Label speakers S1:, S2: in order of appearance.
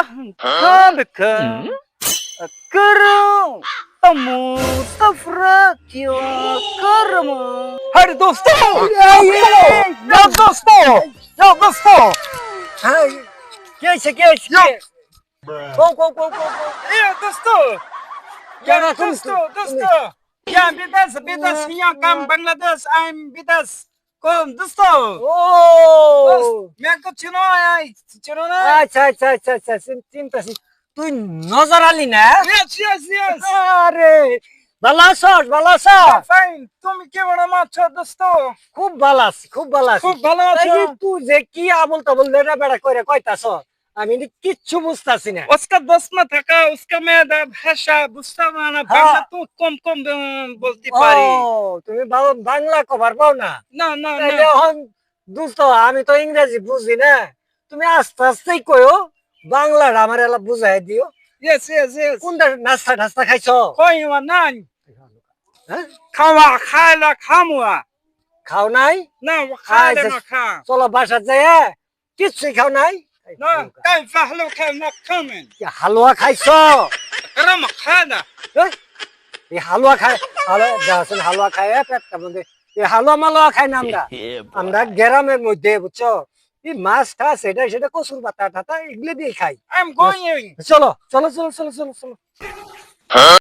S1: Kadka Karo Mustafa Kyo Karma. Hadi dostum. Ya dostum. Ya dostum.
S2: Geç. Go.
S1: Ya dostum.
S2: Kya
S1: Ya
S2: rakam
S1: dostum. Ya bidas यहाँ काम Bangladesh. I'm bidas. Kom dostum.
S2: Oh.
S1: मैं कुछ चिनो ना.
S2: আচ্ছা চিন্তাছি তুই নজর আলি না
S1: Yes.
S2: আরে ভালো আছস
S1: Fine. তুমি কি বড় মাছ দোস্ত?
S2: খুব ভালো আছি
S1: খুব ভালো আছো।
S2: তুই যে কি আবল তাবল লেড়া বেড়া করে কইতাছ আমি কিচ্ছু বুঝতাছি না
S1: उसका दोस्त में था उसका मैं भाषा बुझता माना बांग्ला तो कम बोलती पारी
S2: তুমি বাংলা কভার পাও না
S1: ना
S2: তাইলে এখন দোস্ত আমি তো ইংরেজি বুঝি না তুমি আস্তে আস্তেই কইও বাংলাটা আমার এলা বুঝাই দিও
S1: yes
S2: কোনটা নাস্তা ঠাস্তা খাইছো
S1: कोई वनान
S2: হ্যাঁ
S1: खावा खाला खामुआ
S2: খাও নাই
S1: ना खाले
S2: আচ্ছা,
S1: ना खा
S2: চলো বাসার যাই কিচ্ছুই খাও নাই
S1: ना كيف فهلو كيف نكمن
S2: হালুয়া খাইছো
S1: كرم خانا
S2: এই হালুয়া হালুয়া খায় পেটটা বন্ধে এই হালুয়া মালুয়া খাই না আমরা গ্রামের মধ্যে বুঝছো এই মাছ টাছ সেটা কচুর পাতা টাতা এগুলো দিয়ে খাই
S1: I'm going
S2: চলো